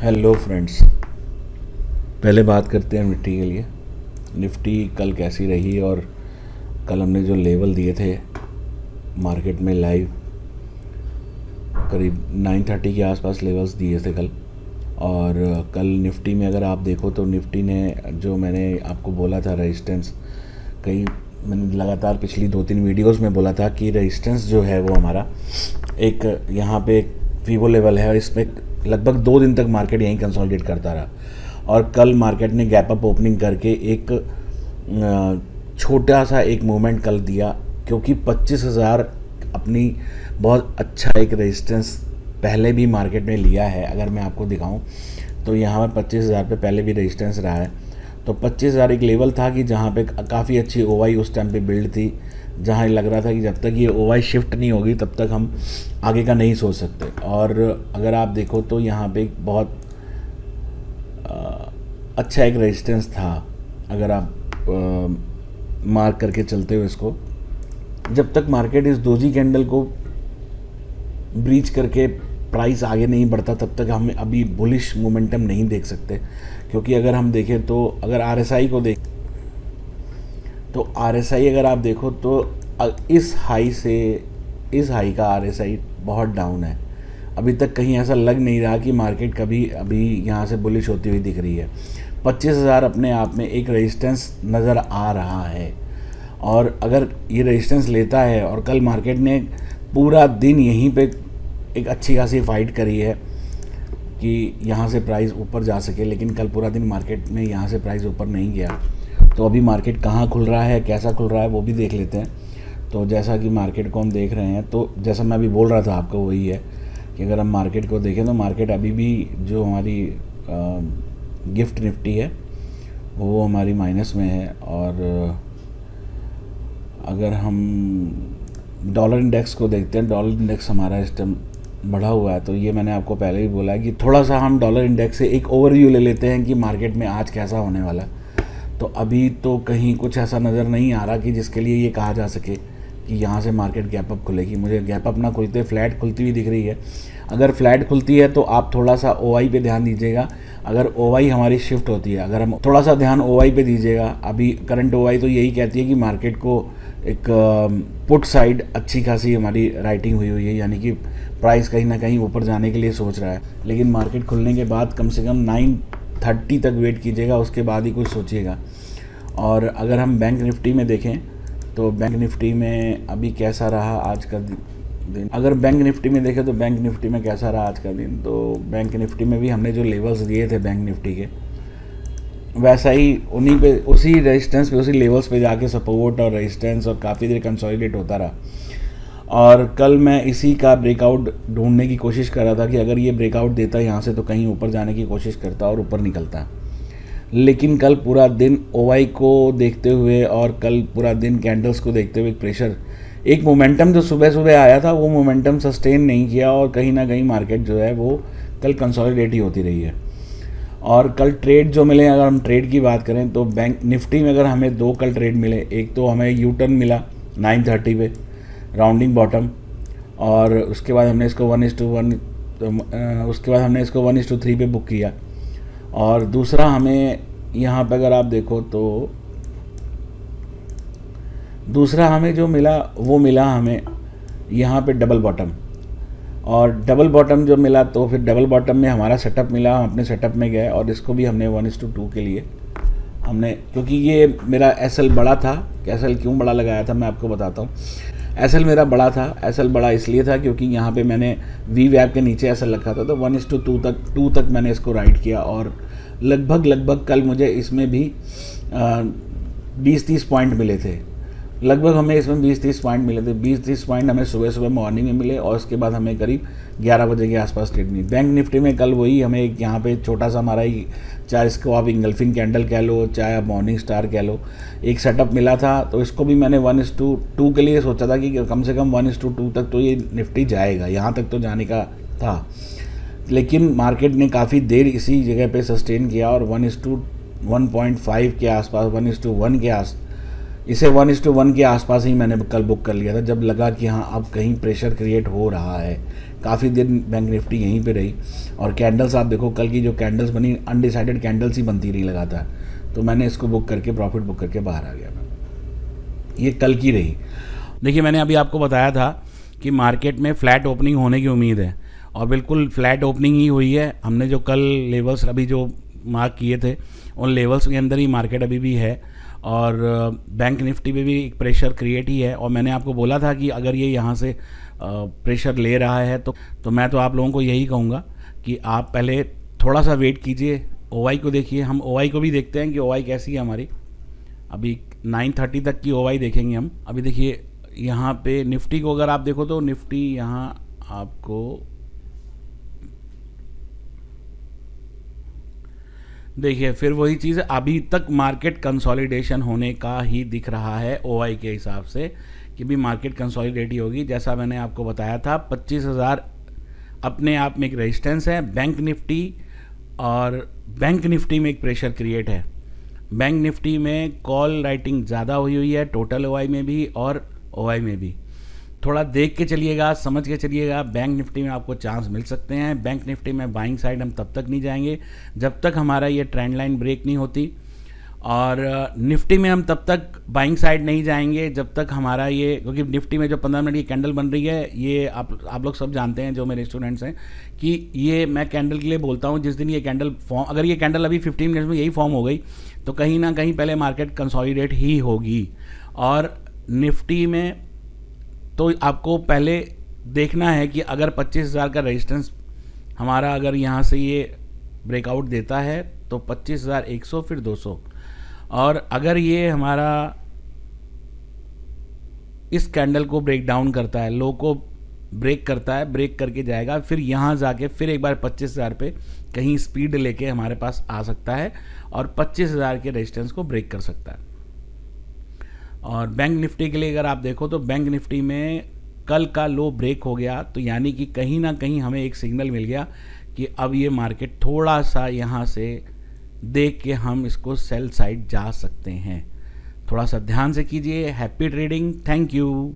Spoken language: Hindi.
हेलो फ्रेंड्स, पहले बात करते हैं निफ्टी के लिए। निफ्टी कल कैसी रही और कल हमने जो लेवल दिए थे मार्केट में लाइव करीब 9:30 के आसपास लेवल्स दिए थे कल। और कल निफ्टी में अगर आप देखो तो निफ्टी ने जो मैंने आपको बोला था रेजिस्टेंस, कई मैंने लगातार पिछली 2-3 वीडियोस में बोला था कि रेजिस्टेंस जो है वो हमारा एक यहाँ पे एक वीवो लेवल है और इस पर लगभग 2 दिन तक मार्केट यहीं कंसोलिडेट करता रहा। और कल मार्केट ने गैप अप ओपनिंग करके एक छोटा सा एक मूवमेंट कल दिया, क्योंकि 25,000 अपनी बहुत अच्छा एक रेजिस्टेंस पहले भी मार्केट में लिया है। अगर मैं आपको दिखाऊं तो यहाँ पर 25,000 पे पहले भी रेजिस्टेंस रहा है। तो 25,000 एक लेवल था कि जहाँ पे काफ़ी अच्छी ओवाई उस टाइम पे बिल्ड थी, जहाँ लग रहा था कि जब तक ये ओवाई शिफ्ट नहीं होगी तब तक हम आगे का नहीं सोच सकते। और अगर आप देखो तो यहाँ पे एक बहुत अच्छा एक रेजिस्टेंस था। अगर आप मार्क करके चलते हो इसको, जब तक मार्केट इस डोजी कैंडल को ब्रीच करके प्राइस आगे नहीं बढ़ता तब तक हम अभी बुलिश मोमेंटम नहीं देख सकते। क्योंकि अगर हम देखें तो अगर आरएसआई को देख तो आरएसआई अगर आप देखो तो इस हाई का आरएसआई बहुत डाउन है। अभी तक कहीं ऐसा लग नहीं रहा कि मार्केट कभी अभी यहाँ से बुलिश होती हुई दिख रही है। 25,000 अपने आप में एक रेजिस्टेंस नज़र आ रहा है, और अगर ये रेजिस्टेंस लेता है, और कल मार्केट ने पूरा दिन यहीं पे एक अच्छी खासी फाइट करी है कि यहाँ से प्राइस ऊपर जा सके, लेकिन कल पूरा दिन मार्केट में यहाँ से प्राइस ऊपर नहीं गया। तो अभी मार्केट कहाँ खुल रहा है, कैसा खुल रहा है, वो भी देख लेते हैं। तो जैसा कि मार्केट को हम देख रहे हैं, तो जैसा मैं अभी बोल रहा था आपको वही है कि अगर हम मार्केट को देखें तो मार्केट अभी भी जो हमारी गिफ्ट निफ्टी है वो हमारी माइनस में है। और अगर हम डॉलर इंडेक्स को देखते हैं, डॉलर इंडेक्स हमारा इस टाइम बढ़ा हुआ है। तो ये मैंने आपको पहले ही बोला है कि थोड़ा सा हम डॉलर इंडेक्स से एक ओवरव्यू ले लेते हैं कि मार्केट में आज कैसा होने वाला। तो अभी तो कहीं कुछ ऐसा नज़र नहीं आ रहा कि जिसके लिए ये कहा जा सके कि यहाँ से मार्केट गैप अप खुलेगी। मुझे गैप अप ना खुलते फ्लैट खुलती हुई दिख रही है। अगर फ्लैट खुलती है तो आप थोड़ा सा ओवाई पे ध्यान दीजिएगा। अगर ओवाई हमारी शिफ्ट होती है, अगर हम थोड़ा सा ध्यान ओवाई पे दीजिएगा। अभी करंट ओवाई तो यही कहती है कि मार्केट को एक पुट साइड अच्छी खासी हमारी राइटिंग हुई है, यानी कि प्राइस कहीं ना कहीं ऊपर जाने के लिए सोच रहा है। लेकिन मार्केट खुलने के बाद कम से कम 9:30 तक वेट कीजिएगा, उसके बाद ही कुछ सोचिएगा। और अगर हम बैंक निफ्टी में देखें तो बैंक निफ्टी में अभी कैसा रहा आज का दिन, अगर बैंक निफ्टी में देखें तो बैंक निफ्टी में कैसा रहा आज का दिन, तो बैंक निफ्टी में भी हमने जो लेवल्स दिए थे बैंक निफ्टी के, वैसा ही उन्हीं पे, उसी रेजिस्टेंस पे, उसी लेवल्स पे जाके सपोर्ट और रेजिस्टेंस और काफ़ी देर कंसोलिडेट होता रहा। और कल मैं इसी का ब्रेकआउट ढूंढने की कोशिश कर रहा था कि अगर ये ब्रेकआउट देता यहाँ से तो कहीं ऊपर जाने की कोशिश करता और ऊपर निकलता। लेकिन कल पूरा दिन ओवाई को देखते हुए और कल पूरा दिन कैंडल्स को देखते हुए प्रेशर, एक मोमेंटम जो सुबह सुबह आया था वो मोमेंटम सस्टेन नहीं किया, और कहीं ना कहीं मार्केट जो है वो कल कंसोलिडेट ही होती रही है। और कल ट्रेड जो मिले, अगर हम ट्रेड की बात करें तो बैंक निफ्टी में अगर हमें 2 कल ट्रेड मिले, एक तो हमें यू टर्न मिला 9:30 पे राउंडिंग बॉटम, और उसके बाद हमने इसको 1:1 उसके बाद हमने इसको 1:3 पे बुक किया। और दूसरा हमें यहाँ पे अगर आप देखो तो दूसरा हमें जो मिला वो मिला हमें यहाँ पे डबल बॉटम, और डबल बॉटम जो मिला तो फिर डबल बॉटम में हमारा सेटअप मिला, हम अपने सेटअप में गए और इसको भी हमने 1:2 के लिए हमने, क्योंकि ये मेरा एसएल बड़ा था। एसएल क्यों बड़ा लगाया था मैं आपको बताता हूँ। एसएल मेरा बड़ा था, एसएल बड़ा इसलिए था क्योंकि यहाँ पे मैंने वी वैप के नीचे एसएल रखा था, तो 1:2 तक मैंने इसको राइट किया। और लगभग कल मुझे इसमें भी 20-30 पॉइंट मिले थे। लगभग हमें इसमें 20-30 पॉइंट मिले थे। 20-30 पॉइंट हमें सुबह सुबह मॉर्निंग में मिले, और उसके बाद हमें करीब 11 बजे के आसपास ट्रेड मिली। बैंक निफ्टी में कल वही हमें एक यहाँ पे छोटा सा हमारा ही, चाहे इसको आप इंगल्फिंग कैंडल कह लो, चाहे आप मॉर्निंग स्टार कह लो, एक सेटअप मिला था। तो इसको भी मैंने 1:2 के लिए सोचा था कि कम से कम 1:2 तक तो ये निफ्टी जाएगा, यहाँ तक तो जाने का था। लेकिन मार्केट ने काफ़ी देर इसी जगह पे सस्टेन किया, और 1:1.5 के आसपास, 1:1 के इसे 1:1 के आसपास ही मैंने कल बुक कर लिया था, जब लगा कि हाँ अब कहीं प्रेशर क्रिएट हो रहा है। काफ़ी दिन बैंक निफ्टी यहीं पे रही और कैंडल्स आप देखो, कल की जो कैंडल्स बनी अनडिसाइडेड कैंडल्स ही बनती रही लगातार, तो मैंने इसको बुक करके प्रॉफिट बुक करके बाहर आ गया। ये कल की रही। देखिए मैंने अभी आपको बताया था कि मार्केट में फ्लैट ओपनिंग होने की उम्मीद है और बिल्कुल फ्लैट ओपनिंग ही हुई है। हमने जो कल लेवल्स अभी जो मार्क किए थे उन लेवल्स के अंदर ही मार्केट अभी भी है और बैंक निफ्टी में भी एक प्रेशर क्रिएट ही है। और मैंने आपको बोला था कि अगर ये यहाँ से प्रेशर ले रहा है तो मैं तो आप लोगों को यही कहूँगा कि आप पहले थोड़ा सा वेट कीजिए, ओवाई को देखिए। हम ओवाई को भी देखते हैं कि ओवाई कैसी है हमारी। अभी 9:30 तक की ओवाई देखेंगे हम। अभी देखिए यहाँ पे निफ्टी को अगर आप देखो तो निफ्टी यहाँ आपको देखिए फिर वही चीज़ है, अभी तक मार्केट कंसोलिडेशन होने का ही दिख रहा है ओआई के हिसाब से कि भी मार्केट कंसोलिडेट ही होगी। जैसा मैंने आपको बताया था 25,000 अपने आप में एक रेजिस्टेंस है बैंक निफ्टी, और बैंक निफ्टी में एक प्रेशर क्रिएट है। बैंक निफ्टी में कॉल राइटिंग ज़्यादा हुई है टोटल ओआई में भी और ओआई में भी। थोड़ा देख के चलिएगा, समझ के चलिएगा। बैंक निफ्टी में आपको चांस मिल सकते हैं। बैंक निफ्टी में बाइंग साइड हम तब तक नहीं जाएंगे जब तक हमारा ये ट्रेंड लाइन ब्रेक नहीं होती, और निफ्टी में हम तब तक बाइंग साइड नहीं जाएंगे जब तक हमारा ये, क्योंकि निफ्टी में जो 15 मिनट की कैंडल बन रही है, ये आप लोग सब जानते हैं जो मेरे स्टूडेंट्स हैं कि ये मैं कैंडल के लिए बोलता हूँ। जिस दिन ये कैंडल फॉर्म, अगर ये कैंडल अभी 15 मिनट्स में यही फॉर्म हो गई तो कहीं ना कहीं पहले मार्केट कंसोलिडेट ही होगी। और निफ्टी में तो आपको पहले देखना है कि अगर 25,000 का रेजिस्टेंस हमारा अगर यहाँ से ये ब्रेकआउट देता है तो 25,100 फिर 200, और अगर ये हमारा इस कैंडल को ब्रेक डाउन करता है, लो को ब्रेक करता है, ब्रेक करके जाएगा, फिर यहाँ जाके फिर एक बार 25,000 पे कहीं स्पीड लेके हमारे पास आ सकता है और 25,000 के रेजिस्टेंस को ब्रेक कर सकता है। और बैंक निफ्टी के लिए अगर आप देखो तो बैंक निफ्टी में कल का लो ब्रेक हो गया, तो यानी कि कहीं ना कहीं हमें एक सिग्नल मिल गया कि अब ये मार्केट थोड़ा सा यहाँ से देख के हम इसको सेल साइड जा सकते हैं। थोड़ा सा ध्यान से कीजिए। Happy trading, thank you.